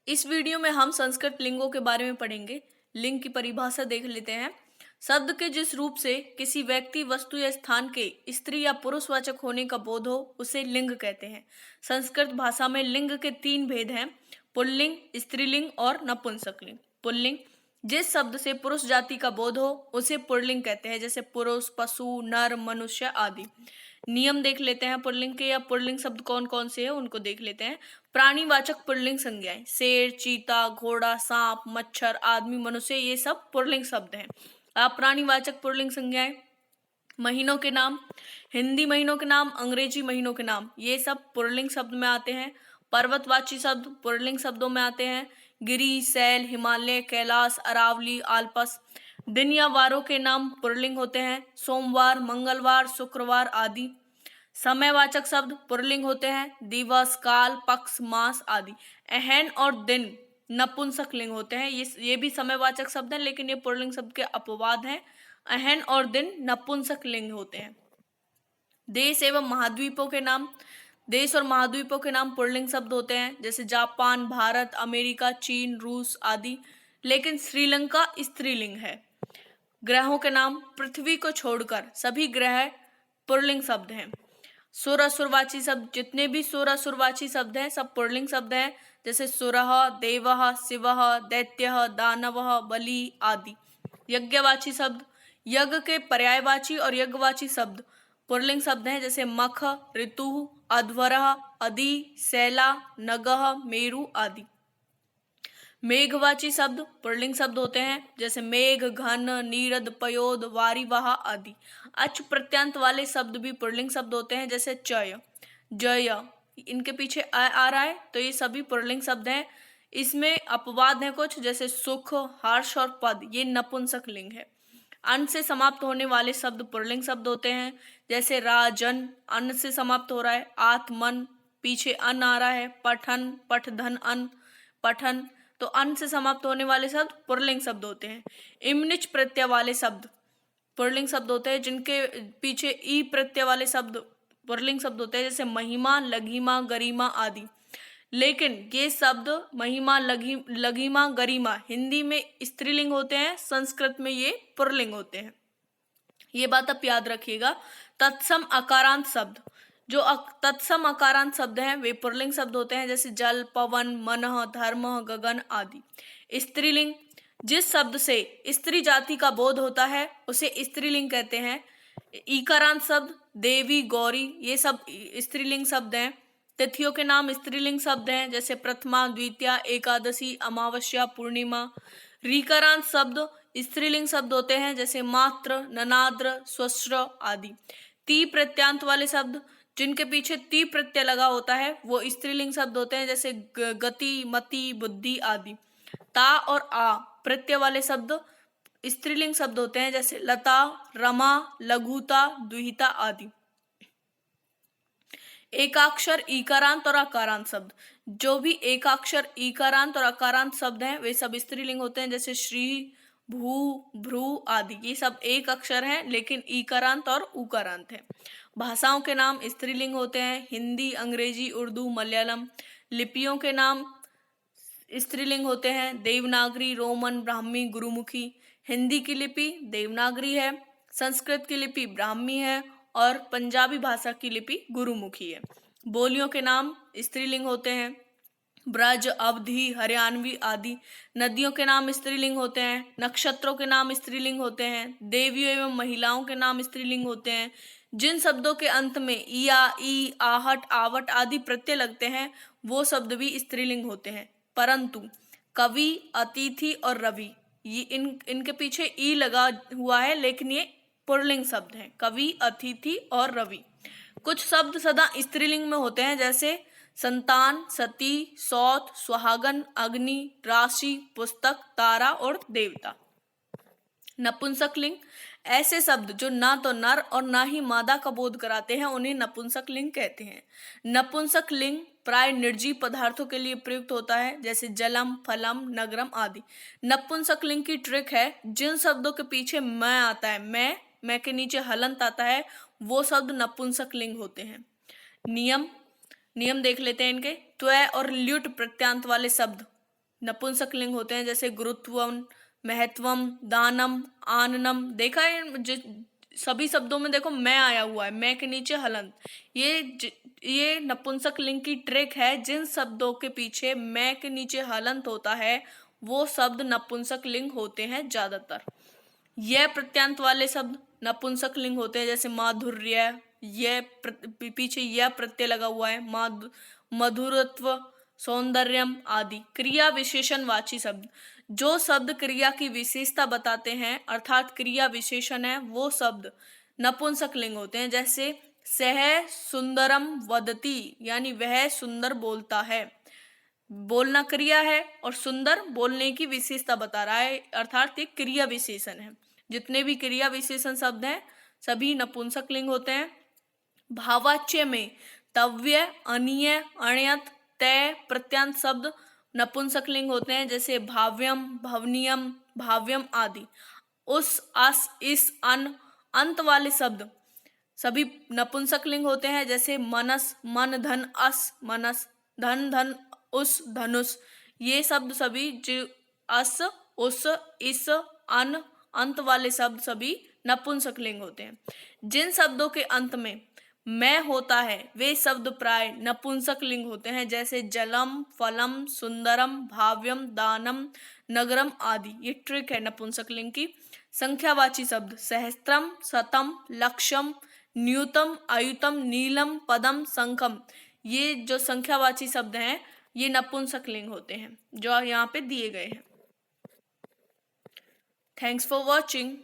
इस वीडियो में हम संस्कृत लिंगों के बारे में पढ़ेंगे। लिंग की परिभाषा देख लेते हैं। शब्द के जिस रूप से किसी व्यक्ति, वस्तु या स्थान के स्त्री या पुरुषवाचक होने का बोध हो उसे लिंग कहते हैं। संस्कृत भाषा में लिंग के 3 भेद हैं: पुल्लिंग, स्त्रीलिंग और नपुंसकलिंग। पुल्लिंग जिस शब्द से पुरुष जाति का बोध हो उसे पुल्लिंग कहते हैं, जैसे पुरुष, पशु, नर, मनुष्य आदि। नियम देख लेते हैं पुल्लिंग के, या पुल्लिंग शब्द कौन कौन से हैं उनको देख लेते हैं। प्राणीवाचक पुल्लिंग संज्ञाएं: शेर, चीता, घोड़ा, सांप, मच्छर, आदमी, मनुष्य, ये सब पुल्लिंग शब्द हैं। अप्राणीवाचक पुल्लिंग संज्ञाएं: महीनों के नाम, हिंदी महीनों के नाम, अंग्रेजी महीनों के नाम, ये सब पुल्लिंग शब्द में आते हैं। पर्वतवाची शब्द पुल्लिंग शब्दों में आते हैं: गिरि, सैल, हिमालय, कैलाश, अरावली, आल्पस। दिन या वारों के नाम पुल्लिंग होते हैं: सोमवार, मंगलवार, शुक्रवार आदि। समयवाचक शब्द पुल्लिंग होते हैं: दिवस, काल, पक्ष, मास आदि। अहन और दिन नपुंसक लिंग होते हैं। ये भी समयवाचक शब्द हैं, लेकिन ये पुल्लिंग शब्द के अपवाद हैं। अहन और दिन नपुंसक लिंग होते हैं। देश एवं महाद्वीपों के नाम, देश और महाद्वीपों के नाम पुल्लिंग शब्द होते हैं, जैसे जापान, भारत, अमेरिका, चीन, रूस आदि। लेकिन श्रीलंका स्त्रीलिंग है। ग्रहों के नाम, पृथ्वी को छोड़कर सभी ग्रह पुल्लिंग शब्द हैं। सुर असुरवाची शब्द, जितने भी सुर असुरवाची शब्द हैं सब पुल्लिंग शब्द हैं, जैसे सुरः, देवः, शिवः, दैत्यः, दानवः, बलि आदि। यज्ञवाची शब्द, यज्ञ के पर्यायवाची और यज्ञवाची शब्द पुल्लिंग शब्द हैं, जैसे मख, ऋतु, अध्वरः, अधि, शैला, नगः, मेरु आदि। मेघवाची शब्द पुल्लिंग शब्द होते हैं, जैसे मेघ, घन, नीरद, पयोद, वारिवाह आदि। अच प्रत्यंत वाले शब्द भी पुल्लिंग शब्द होते हैं, जैसे चय, जय, इनके पीछे आ रहा है तो ये सभी पुल्लिंग शब्द हैं। इसमें अपवाद हैं कुछ, जैसे सुख, हर्ष और पद, ये नपुंसक लिंग है। अन्न से समाप्त होने वाले शब्द पुल्लिंग शब्द होते हैं, जैसे राजन, अन्न से समाप्त हो रहा है। आत्मन, पीछे अन्न आ रहा है। पठन, पठधन, अन्न, पठन, तो अन्न से समाप्त होने वाले शब्द पुल्लिंग शब्द होते हैं। इमनिच प्रत्यय वाले शब्द पुल्लिंग शब्द होते हैं, जिनके पीछे ई प्रत्यय वाले शब्द पुल्लिंग शब्द होते हैं, जैसे महिमा, लघिमा, गरिमा आदि। लेकिन ये शब्द महिमा, लघिमा, गरिमा हिंदी में स्त्रीलिंग होते हैं, संस्कृत में ये पुल्लिंग होते हैं। ये बात आप याद रखिएगा। तत्सम अकारांत शब्द, जो तत्सम अकारांत शब्द हैं वे पुल्लिंग शब्द होते हैं, जैसे जल, पवन, मनः, धर्म, गगन आदि। स्त्रीलिंग, जिस शब्द से स्त्री जाति का बोध होता है उसे स्त्रीलिंग कहते हैं। ईकारांत शब्द देवी, गौरी, ये सब स्त्रीलिंग शब्द हैं। तिथियों के नाम स्त्रीलिंग शब्द हैं, जैसे प्रथमा, द्वितीया, एकादशी, अमावस्या, पूर्णिमा। रीकारांत शब्द स्त्रीलिंग शब्द होते हैं, जैसे मात्र, ननाद्र, स्वश्र आदि। ती प्रत्यांत वाले शब्द, जिनके पीछे ती प्रत्यय लगा होता है, वो स्त्रीलिंग शब्द होते हैं, जैसे गति, मति, बुद्धि आदि। ता और आ प्रत्यय वाले शब्द स्त्रीलिंग शब्द होते हैं, जैसे लता, रमा, लघुता, द्विहिता आदि। एकाक्षर ईकारांत और अकारांत शब्द, जो भी एकाक्षर ईकारांत और अकारांत शब्द हैं वे सब स्त्रीलिंग होते हैं, जैसे श्री, भू, भ्रू आदि। ये सब एक अक्षर हैं, लेकिन ईकारांत और उकारांत हैं। भाषाओं के नाम स्त्रीलिंग होते हैं, हिंदी, अंग्रेजी, उर्दू, मलयालम। लिपियों के नाम स्त्रीलिंग होते हैं, देवनागरी, रोमन, ब्राह्मी, गुरुमुखी। हिंदी की लिपि देवनागरी है, संस्कृत की लिपि ब्राह्मी है और पंजाबी भाषा की लिपि गुरुमुखी है। बोलियों के नाम स्त्रीलिंग होते हैं, ब्रज, अवधी, हरियाणवी आदि। नदियों के नाम स्त्रीलिंग होते हैं, नक्षत्रों के नाम स्त्रीलिंग होते हैं, देवियों एवं महिलाओं के नाम स्त्रीलिंग होते हैं। जिन शब्दों के अंत में इया, ई, आहट, आवट आदि प्रत्यय लगते हैं वो शब्द भी स्त्रीलिंग होते हैं। परंतु कवि, अतिथि और रवि, ये इनके पीछे ई लगा हुआ है, लेकिन ये पुल्लिंग शब्द हैं, कवि, अतिथि और रवि। कुछ शब्द सदा स्त्रीलिंग में होते हैं, जैसे संतान, सती, सौत, सुहागन, अग्नि, राशि, पुस्तक, तारा और देवता। नपुंसक लिंग, ऐसे शब्द जो ना तो नर और ना ही मादा का बोध कराते हैं उन्हें नपुंसक लिंग कहते हैं। नपुंसक लिंग प्राय निर्जीव पदार्थों के लिए प्रयुक्त होता है, जैसे जलम, फलम, नगरम आदि। नपुंसक लिंग की ट्रिक है, जिन शब्दों के पीछे मैं आता है, मैं के नीचे हलंत आता है, वो शब्द नपुंसक लिंग होते हैं। नियम देख लेते हैं इनके। त्वय और ल्युट प्रत्यांत वाले शब्द नपुंसक लिंग होते हैं जैसे गुरुत्वम, महत्वम, दानम, आननम। देखा है सभी शब्दों में देखो मैं आया हुआ है, मैं के नीचे हलंत। ये नपुंसक लिंग की ट्रिक है। जिन शब्दों के पीछे मैं के नीचे हलंत होता है वो शब्द नपुंसक लिंग होते हैं ज्यादातर। यह प्रत्यंत वाले शब्द नपुंसक लिंग होते हैं जैसे माधुर्य, पीछे यह प्रत्यय लगा हुआ है, मधुरत्व, सौंदर्यम आदि। क्रिया विशेषणवाची शब्द, जो शब्द क्रिया की विशेषता बताते हैं अर्थात क्रिया विशेषण है, वो शब्द नपुंसक लिंग होते हैं। जैसे सह सुंदरम वदति, यानी वह सुंदर बोलता है। बोलना क्रिया है और सुंदर बोलने की विशेषता बता रहा है, अर्थात एक क्रिया विशेषण है। जितने भी क्रिया विशेषण शब्द हैं सभी नपुंसक लिंग होते हैं। भाववाच्य में तव्य, अनीय, अण्यत, तय प्रत्यंत शब्द नपुंसक लिंग होते हैं जैसे भाव्यम, भवनीयम, भाव्यम आदि। उस, अस, इस, अन, अंत वाले शब्द सभी नपुंसक लिंग होते हैं जैसे मनस, मन, धन, अस, मनस, धन, धन, उस, धनुष। ये शब्द सभी जो अस, उस, इस, अन, अंत वाले शब्द सभी नपुंसक लिंग होते हैं। जिन शब्दों के अंत में मैं होता है वे शब्द प्राय नपुंसक लिंग होते हैं जैसे जलम, फलम, सुंदरम, भाव्यम, दानम, नगरम आदि। ये ट्रिक है नपुंसक लिंग की। संख्यावाची शब्द सहस्त्रम, शतम, लक्षम, न्यूतम, अयुतम, नीलम, पदम, संखम। ये जो संख्यावाची शब्द हैं ये नपुंसक लिंग होते हैं जो यहाँ पे दिए गए हैं। Thanks for watching.